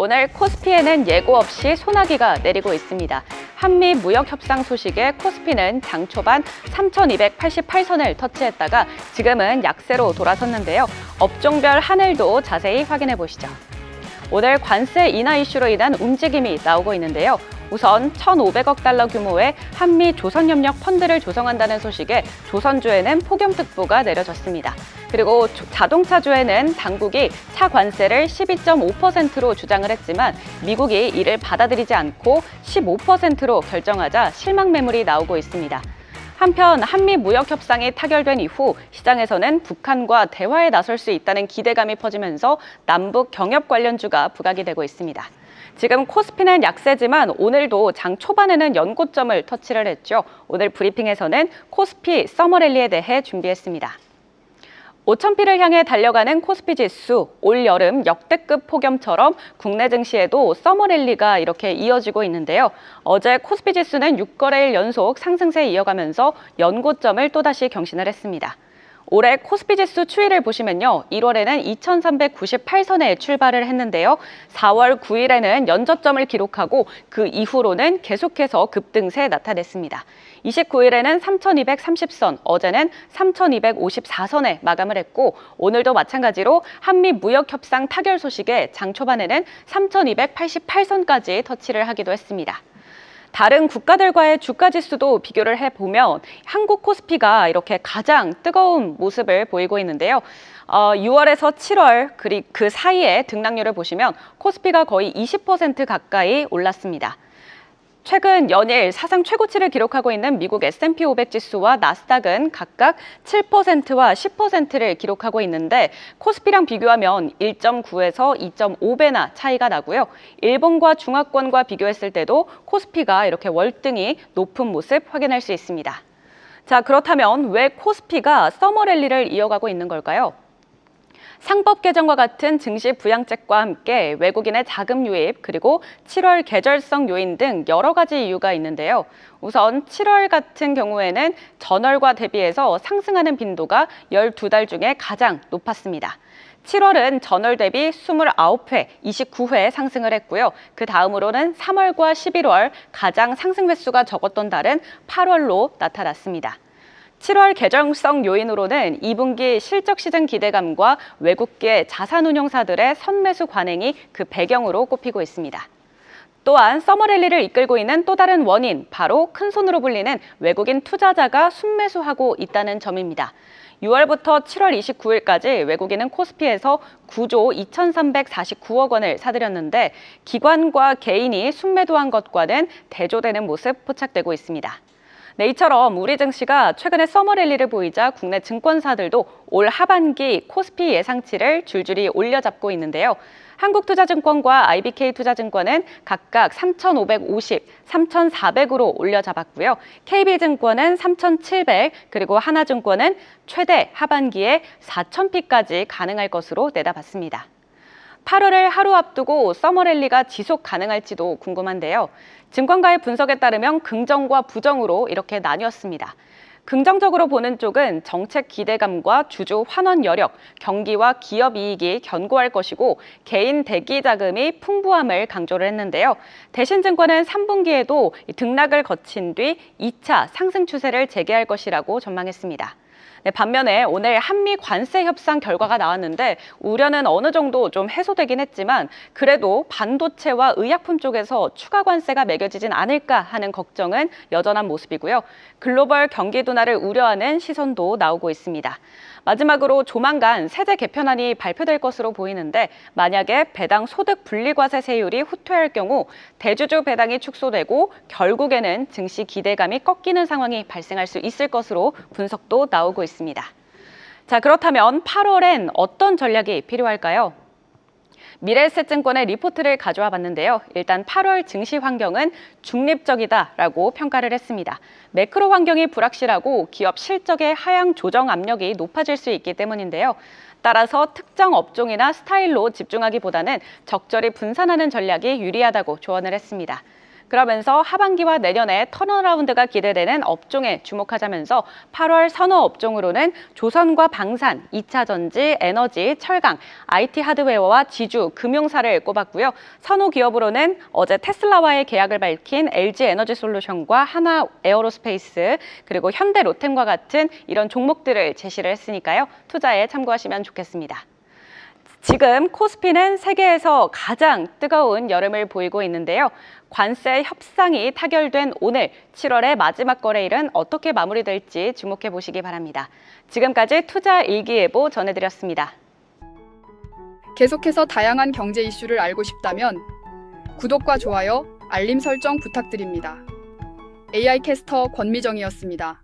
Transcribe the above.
오늘 코스피에는 예고 없이 소나기가 내리고 있습니다. 한미 무역 협상 소식에 코스피는 장 초반 3,288선을 터치했다가 지금은 약세로 돌아섰는데요. 업종별 하늘도 자세히 확인해 보시죠. 오늘 관세 인하 이슈로 인한 움직임이 나오고 있는데요. 우선 1,500억 달러 규모의 한미 조선협력 펀드를 조성한다는 소식에 조선주에는 폭염특보가 내려졌습니다. 그리고 자동차주에는 당국이 차 관세를 12.5%로 주장을 했지만 미국이 이를 받아들이지 않고 15%로 결정하자 실망 매물이 나오고 있습니다. 한편 한미 무역 협상이 타결된 이후 시장에서는 북한과 대화에 나설 수 있다는 기대감이 퍼지면서 남북 경협 관련주가 부각이 되고 있습니다. 지금 코스피는 약세지만 오늘도 장 초반에는 연고점을 터치를 했죠. 오늘 브리핑에서는 코스피 서머랠리에 대해 준비했습니다. 5,000피를 향해 달려가는 코스피 지수, 올여름 역대급 폭염처럼 국내 증시에도 서머랠리가 이렇게 이어지고 있는데요. 어제 코스피 지수는 6거래일 연속 상승세 이어가면서 연고점을 또다시 경신을 했습니다. 올해 코스피 지수 추이를 보시면요. 1월에는 2,398선에 출발을 했는데요. 4월 9일에는 연저점을 기록하고 그 이후로는 계속해서 급등세 나타냈습니다. 29일에는 3,230선, 어제는 3,254선에 마감을 했고 오늘도 마찬가지로 한미 무역 협상 타결 소식에 장 초반에는 3,288선까지 터치를 하기도 했습니다. 다른 국가들과의 주가 지수도 비교를 해보면 한국 코스피가 이렇게 가장 뜨거운 모습을 보이고 있는데요. 6월에서 7월 그 사이에 등락률을 보시면 코스피가 거의 20% 가까이 올랐습니다. 최근 연일 사상 최고치를 기록하고 있는 미국 S&P 500 지수와 나스닥은 각각 7%와 10%를 기록하고 있는데 코스피랑 비교하면 1.9에서 2.5배나 차이가 나고요. 일본과 중화권과 비교했을 때도 코스피가 이렇게 월등히 높은 모습 확인할 수 있습니다. 자, 그렇다면 왜 코스피가 서머랠리를 이어가고 있는 걸까요? 상법 개정과 같은 증시 부양책과 함께 외국인의 자금 유입, 그리고 7월 계절성 요인 등 여러 가지 이유가 있는데요. 우선 7월 같은 경우에는 전월과 대비해서 상승하는 빈도가 12달 중에 가장 높았습니다. 7월은 전월 대비 29회, 29회 상승을 했고요. 그 다음으로는 3월과 11월 가장 상승 횟수가 적었던 달은 8월로 나타났습니다. 7월 계절성 요인으로는 2분기 실적 시즌 기대감과 외국계 자산운용사들의 선매수 관행이 그 배경으로 꼽히고 있습니다. 또한 서머랠리를 이끌고 있는 또 다른 원인, 바로 큰손으로 불리는 외국인 투자자가 순매수하고 있다는 점입니다. 6월부터 7월 29일까지 외국인은 코스피에서 9조 2,349억 원을 사들였는데 기관과 개인이 순매도한 것과는 대조되는 모습 포착되고 있습니다. 네, 이처럼 우리 증시가 최근에 서머랠리를 보이자 국내 증권사들도 올 하반기 코스피 예상치를 줄줄이 올려잡고 있는데요. 한국투자증권과 IBK투자증권은 각각 3,550, 3,400으로 올려잡았고요. KB증권은 3,700, 그리고 하나증권은 최대 하반기에 4,000피까지 가능할 것으로 내다봤습니다. 8월을 하루 앞두고 서머랠리가 지속 가능할지도 궁금한데요. 증권가의 분석에 따르면 긍정과 부정으로 이렇게 나뉘었습니다. 긍정적으로 보는 쪽은 정책 기대감과 주주 환원 여력, 경기와 기업 이익이 견고할 것이고 개인 대기 자금이 풍부함을 강조를 했는데요. 대신증권은 3분기에도 등락을 거친 뒤 2차 상승 추세를 재개할 것이라고 전망했습니다. 네, 반면에 오늘 한미 관세 협상 결과가 나왔는데 우려는 어느 정도 좀 해소되긴 했지만 그래도 반도체와 의약품 쪽에서 추가 관세가 매겨지진 않을까 하는 걱정은 여전한 모습이고요. 글로벌 경기 둔화를 우려하는 시선도 나오고 있습니다. 마지막으로 조만간 세제 개편안이 발표될 것으로 보이는데 만약에 배당 소득 분리과세 세율이 후퇴할 경우 대주주 배당이 축소되고 결국에는 증시 기대감이 꺾이는 상황이 발생할 수 있을 것으로 분석도 나오고 있습니다. 자, 그렇다면 8월엔 어떤 전략이 필요할까요? 미래에셋증권의 리포트를 가져와 봤는데요. 일단 8월 증시 환경은 중립적이다라고 평가를 했습니다. 매크로 환경이 불확실하고 기업 실적의 하향 조정 압력이 높아질 수 있기 때문인데요. 따라서 특정 업종이나 스타일로 집중하기보다는 적절히 분산하는 전략이 유리하다고 조언을 했습니다. 그러면서 하반기와 내년에 턴어라운드가 기대되는 업종에 주목하자면서 8월 선호 업종으로는 조선과 방산, 2차 전지, 에너지, 철강, IT 하드웨어와 지주, 금융사를 꼽았고요. 선호 기업으로는 어제 테슬라와의 계약을 밝힌 LG 에너지 솔루션과 하나 에어로스페이스, 그리고 현대 로템과 같은 이런 종목들을 제시를 했으니까요. 투자에 참고하시면 좋겠습니다. 지금 코스피는 세계에서 가장 뜨거운 여름을 보이고 있는데요. 관세 협상이 타결된 오늘 7월의 마지막 거래일은 어떻게 마무리될지 주목해 보시기 바랍니다. 지금까지 투자 일기예보 전해드렸습니다. 계속해서 다양한 경제 이슈를 알고 싶다면 구독과 좋아요, 알림 설정 부탁드립니다. AI 캐스터 권미정이었습니다.